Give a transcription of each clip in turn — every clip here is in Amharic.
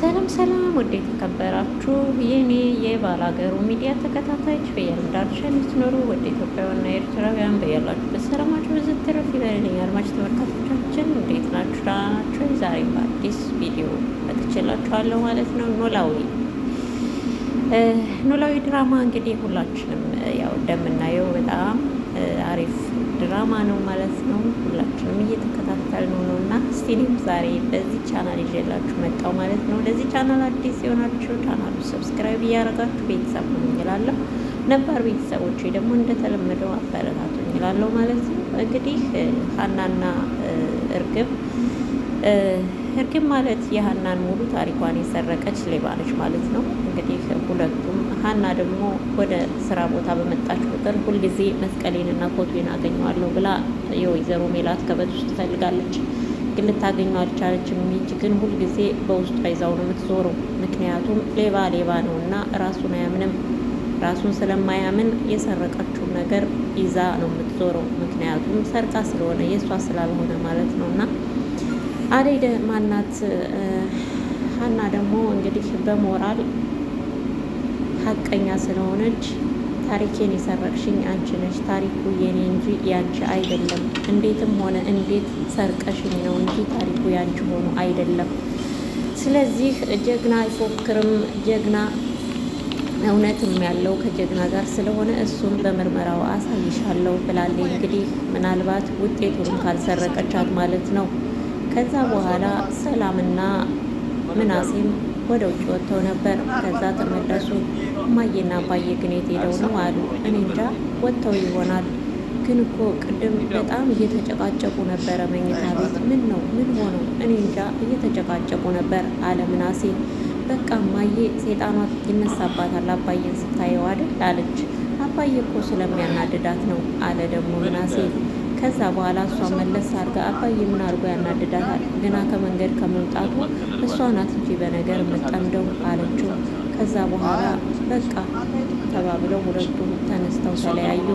ሰላም ሰላም፣ ወደ የተከበራችሁ የኔ የባላገሩ ሚዲያ ተከታታዮች በየዓለም ዳርቻ የምትኖሩ ወደ ኢትዮጵያውያንና ኤርትራውያን በያላችሁበት ሰላማችሁ ብዙ ትርፍ ይበልልኝ። አድማጭ ተመልካቾቻችን እንዴት ናችሁ? ደህና ናችሁ? ዛሬም በአዲስ ቪዲዮ መጥቼላችኋለሁ ማለት ነው። ኖላዊ ድራማ እንግዲህ ሁላችንም ያው እንደምናየው በጣም አሪፍ ድራማ ነው ማለት ነው። ሁላችንም እየተከታተልነው ነው እና እስቲ እኔም ዛሬ በዚህ ቻናል ይዤላችሁ መጣሁ ማለት ነው። ለዚህ ቻናል አዲስ የሆናችሁ ቻናሉ ሰብስክራይብ እያደረጋችሁ ቤተሰብ ሁኑ እላለሁ። ነባር ቤተሰቦች ደግሞ እንደተለመደው አበረታቱኝ እላለሁ ማለት ነው። እንግዲህ ሀናና እርግብ ማለት የሀናን ሙሉ ታሪኳን የሰረቀች ሌባ ነች ማለት ነው። እንግዲህ ሁለቱም ሀና ደግሞ ወደ ስራ ቦታ በመጣች ቁጥር ሁልጊዜ መስቀሌንና ፎቶን አገኘዋለሁ ብላ የወይዘሮ ሜላት ከበት ውስጥ ትፈልጋለች፣ ግን ልታገኘው አልቻለችም። ሚጅ ግን ሁልጊዜ በውስጧ ይዛው ነው የምትዞረው። ምክንያቱም ሌባ ነው እና ራሱን አያምንም። ራሱን ስለማያምን የሰረቀችውን ነገር ይዛ ነው የምትዞረው። ምክንያቱም ሰርቃ ስለሆነ የእሷ ስላልሆነ ማለት ነው። እና አደይ ማናት ሀና ደግሞ እንግዲህ በሞራል ሀቀኛ ስለሆነች ታሪኬን የሰረቅሽኝ አንቺ ነሽ፣ ታሪኩ የኔ እንጂ ያንቺ አይደለም። እንዴትም ሆነ እንዴት ሰርቀሽኝ ነው እንጂ ታሪኩ ያንቺ ሆኖ አይደለም። ስለዚህ ጀግና አይፎክርም፣ ጀግና እውነትም ያለው ከጀግና ጋር ስለሆነ እሱን በምርመራው አሳይሻለሁ ብላለች። እንግዲህ ምናልባት ውጤቱን ካልሰረቀቻት ማለት ነው። ከዛ በኋላ ሰላምና ምናሴም ወደ ውጭ ወጥተው ነበር። ከዛ ተመለሱ። እማዬና አባዬ ግን የት ሄደው ነው አሉ። እኔ እንጃ፣ ወጥተው ይሆናል። ግን እኮ ቅድም በጣም እየተጨቃጨቁ ነበረ መኝታ ቤት። ምን ነው ምን ሆነው? እኔ እንጃ፣ እየተጨቃጨቁ ነበር አለ ምናሴ። በቃ እማዬ ሴጣኗ ይነሳባታል አባዬን ስታየው አይደል አለች። አባዬ እኮ ስለሚያናድዳት ነው አለ ደግሞ ምናሴ። ከዛ በኋላ እሷ መለስ አድርጋ አባዬ ምን አድርጎ ያናድዳታል? ግና ከመንገድ ከመምጣቱ እሷ ናት እንጂ በነገር የምጠምደው አለችው። ከዛ በኋላ በቃ ተባብለው ሁለቱም ተነስተው ተለያዩ።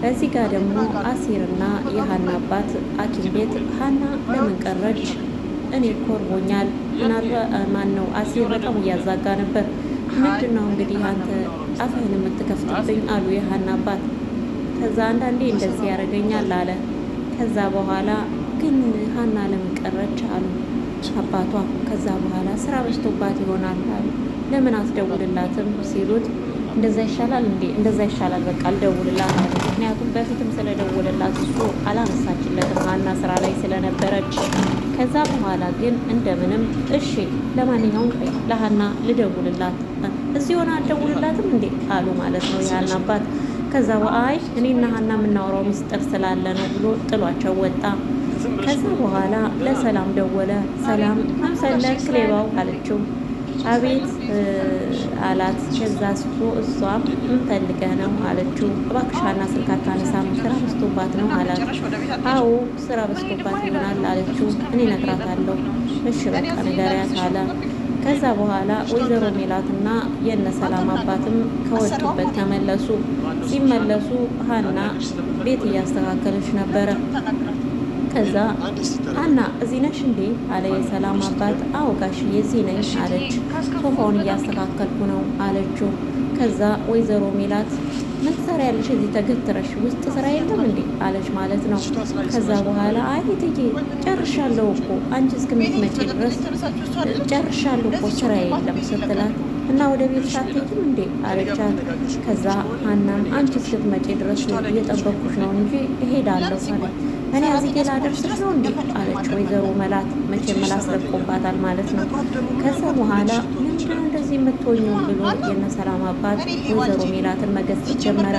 እዚህ ጋር ደግሞ አሲርና የሀና አባት ሐኪም ቤት ሀና ለምን ቀረች? እኔ ኮርቦኛል። ማን ነው አሲር በጣም እያዛጋ ነበር። ምንድን ነው እንግዲህ አንተ አፍህን የምትከፍትብኝ አሉ የሀና አባት። ከዛ አንዳንዴ እንደዚህ ያደርገኛል አለ። ከዛ በኋላ ግን ሀና ለምን ቀረች አሉ አባቷ። ከዛ በኋላ ስራ በዝቶባት ይሆናል አሉ። ለምን አትደውልላትም ሲሉት እንደዛ ይሻላል እንዴ? እንደዛ ይሻላል፣ በቃ አልደውልላት አለ። ምክንያቱም በፊትም ስለደውልላት እሱ አላነሳችለትም ሀና ስራ ላይ ስለነበረች። ከዛ በኋላ ግን እንደምንም እሺ ለማንኛውም ለሀና ልደውልላት፣ እዚህ ሆነ አልደውልላትም እንዴ አሉ ማለት ነው የሀና አባት። ከዛ አይ እኔና ሀና የምናወራው ሚስጥር ስላለ ነው ብሎ ጥሏቸው ወጣ። ከዛ በኋላ ለሰላም ደወለ። ሰላም ምን ፈለክ ሌባው አለችው። አቤት አላት። ከዛ እሷም ምን ፈልገህ ነው አለችው። እባክሽ ሀና ስልክ አታነሳም፣ ስራ በዝቶባት ነው አላት። አዎ ስራ በዝቶባት ይሆናል አለችው። እኔ እነግራታለሁ። እሺ በቃ ንገሪያት አለ። ከዛ በኋላ ወይዘሮ ሜላትና የነ ሰላም አባትም ከወጡበት ተመለሱ። ሲመለሱ ሀና ቤት እያስተካከለች ነበረ። ከዛ ሀና እዚህ ነሽ እንዴ አለ የሰላም አባት። አዎ ጋሽዬ እዚህ ነኝ አለች። ሶፋውን እያስተካከልኩ ነው አለችው። ከዛ ወይዘሮ ሜላት ምን ትሰሪያለሽ እዚህ ተገትረሽ? ውስጥ ስራ የለም እንዴ አለች ማለት ነው። ከዛ በኋላ አይ እትዬ ጨርሻለሁ እኮ አንቺ እስከምትመጪ ድረስ ጨርሻለሁ እኮ ስራ የለም ስትላት እና ወደ ቤት ሳትሄጂም እንዴ አለቻት። ከዛ ሀናም አንቺ እስክትመጪ ድረስ እየጠበኩሽ ነው እንጂ እሄዳለሁ አለች። እኔ አዚጌ ላደርስሽ ነው እንዴ አለች ወይዘሮ መላት። መቼም መላስ ለቆባታል ማለት ነው። ከዛ በኋላ ምንድነው እንደዚህ የምትሆኙ ብሎ የነሰላም አባት ወይዘሮ ሜላትን መገሰጽ ጀመረ።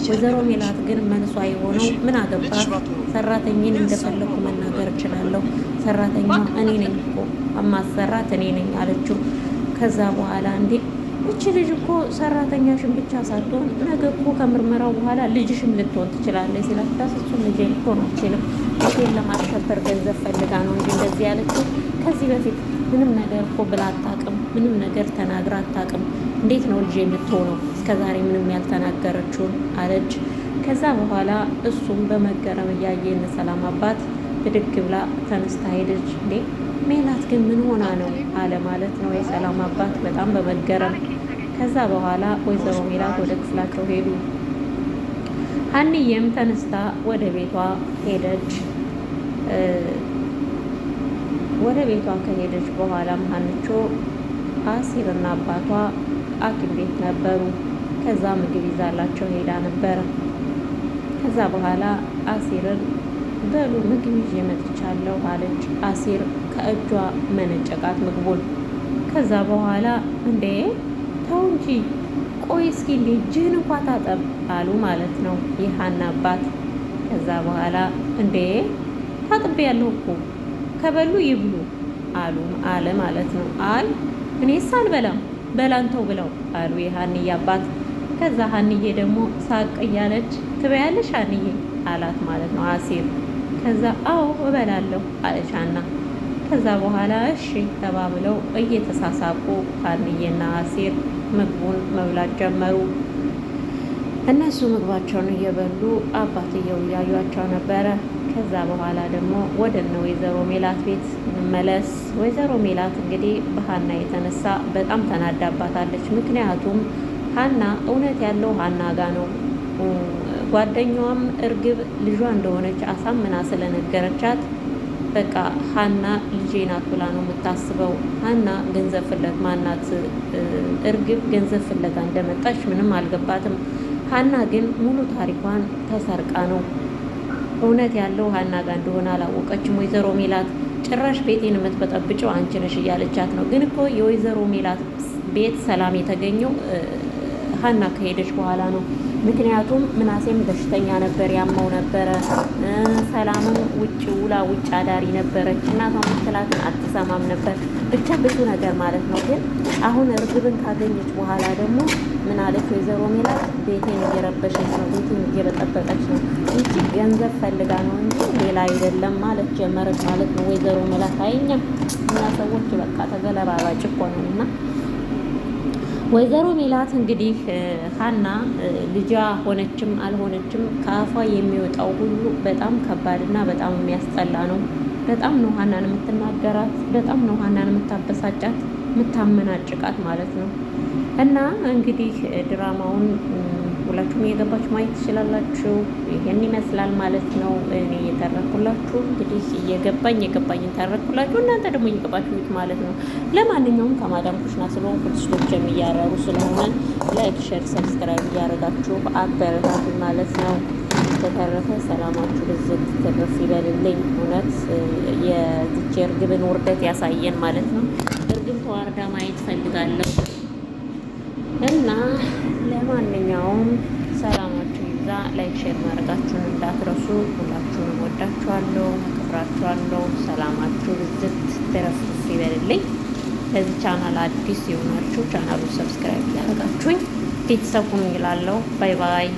ወይዘሮ ሜላት ግን መልሷ የሆነው ምን አገባ፣ ሰራተኝን እንደፈለኩ መናገር እችላለሁ፣ ሰራተኛ እኔ ነኝ እኮ አማሰራት እኔ ነኝ አለችው። ከዛ በኋላ እንዴ እቺ ልጅ እኮ ሰራተኛሽን ብቻ ሳትሆን ነገ እኮ ከምርመራው በኋላ ልጅሽም ልትሆን ትችላለች ሲላት፣ ዳስሱም ልጄ እኮ ነው አትችልም፣ ልጄን ለማስከበር ገንዘብ ፈልጋ ነው እንጂ እንደዚህ ያለችው። ከዚህ በፊት ምንም ነገር እኮ ብላ አታውቅም፣ ምንም ነገር ተናግራ አታውቅም። እንዴት ነው ልጄ የምትሆነው? እስከዛሬ ምንም ያልተናገረችውን አለች። ከዛ በኋላ እሱም በመገረም እያየ የነ ሰላም አባት ብድግ ብላ ተነስታ ሄደች። እንዴ ሜላት ግን ምን ሆና ነው አለ ማለት ነው የሰላም አባት በጣም በመገረም። ከዛ በኋላ ወይዘሮ ሜላት ወደ ክፍላቸው ሄዱ። ሀንዬም ተነስታ ወደ ቤቷ ሄደች። ወደ ቤቷ ከሄደች በኋላም ሀንቾ አሲርና አባቷ ሐኪም ቤት ነበሩ። ከዛ ምግብ ይዛላቸው ሄዳ ነበረ። ከዛ በኋላ አሲርን በሉ ምግብ ይዤ መጥቻለሁ አለች። አሲር ከእጇ መነጨቃት ምግቡን። ከዛ በኋላ እንዴ ተው እንጂ ቆይ እስኪ እንዴ እጅህን እንኳ ታጠብ አሉ ማለት ነው የሀና አባት። ከዛ በኋላ እንዴ ታጥቤ ያለሁ እኮ ከበሉ ይብሉ አለ ማለት ነው። አይ እኔስ አልበላም በላንተው ብለው አሉ የሀንዬ አባት። ከዛ ሀንዬ ደግሞ ሳቅ እያለች ትበያለሽ ሀንዬ አላት ማለት ነው አሲር። ከዛ አዎ እበላለሁ አለች ሀና። ከዛ በኋላ እሺ ተባብለው እየተሳሳቁ ሀንዬና አሲር ምግቡን መብላት ጀመሩ። እነሱ ምግባቸውን እየበሉ አባትየው እያዩቸው ነበረ። ከዛ በኋላ ደግሞ ወደ እነ ወይዘሮ ሜላት ቤት እንመለስ። ወይዘሮ ሜላት እንግዲህ በሀና የተነሳ በጣም ተናዳባታለች። ምክንያቱም ሀና እውነት ያለው ሀና ጋ ነው። ጓደኛዋም እርግብ ልጇ እንደሆነች አሳምና ስለነገረቻት በቃ ሀና ልጄ ናት ብላ ነው የምታስበው። ሀና ገንዘብ ፍለጋ ማናት እርግብ ገንዘብ ፍለጋ እንደመጣች ምንም አልገባትም። ሀና ግን ሙሉ ታሪኳን ተሰርቃ ነው። እውነት ያለው ሀና ጋር እንደሆነ አላወቀችም ወይዘሮ ሜላት። ጭራሽ ቤቴን የምትበጠብጨው አንቺ ነሽ እያለቻት ነው። ግን እኮ የወይዘሮ ሜላት ቤት ሰላም የተገኘው ሀና ከሄደች በኋላ ነው። ምክንያቱም ምናሴም በሽተኛ ነበር፣ ያማው ነበረ። ሰላምም ውጭ ውላ ውጭ አዳሪ ነበረች። እናቷ ምትላትን አትሰማም ነበር። ብቻ ብዙ ነገር ማለት ነው። ግን አሁን እርግብን ካገኘች በኋላ ደግሞ ምን አለች ወይዘሮ ሜላት? ቤቴን እየረበሸች ነው፣ ቤቴን እየበጠበጠች ነው እንጂ ገንዘብ ፈልጋ ነው እንጂ ሌላ አይደለም ማለት ጀመረች ማለት ነው ወይዘሮ ሜላት። አይኛ እኛ ሰዎች በቃ ተገለባባጭ እኮ ነው። እና ወይዘሮ ሜላት እንግዲህ ሀና ልጇ ሆነችም አልሆነችም ከአፏ የሚወጣው ሁሉ በጣም ከባድና በጣም የሚያስጠላ ነው። በጣም ነው ሀናን የምትናገራት፣ በጣም ነው ሀናን የምታበሳጫት፣ የምታመናጭቃት ማለት ነው። እና እንግዲህ ድራማውን ሁላችሁም እየገባችሁ ማየት ትችላላችሁ። ይሄን ይመስላል ማለት ነው። እኔ እየተረኩላችሁ እንግዲህ የገባኝን ተረኩላችሁ፣ እናንተ ደግሞ እየገባችሁት ማለት ነው። ለማንኛውም ከማዳም ኩሽና ስለሆንኩ ልጆችም እያረሩ ስለሆነ ላይክ፣ ሼር፣ ሰብስክራይብ እያደረጋችሁ አበረታቱ ማለት ነው። በተረፈ ሰላማችሁ ብዝት ትርፍ ይበልልኝ። እውነት የዚች እርግብን ውርደት ያሳየን ማለት ነው። እርግብ ተዋርዳ ማየት ፈልጋለሁ። እና ለማንኛውም ሰላማችሁ ይብዛ። ላይክ ሼር ማድረጋችሁን እንዳትረሱ። ሁላችሁንም ወዳችኋለሁ፣ አክብራችኋለሁ። ሰላማችሁ ብዝት ትረፍ ይበልልኝ። ለዚህ ቻናል አዲስ የሆናችሁ ቻናሉን ሰብስክራይብ እያደረጋችሁኝ ቤተሰብ ሁኑ እላለሁ። ባይ ባይ።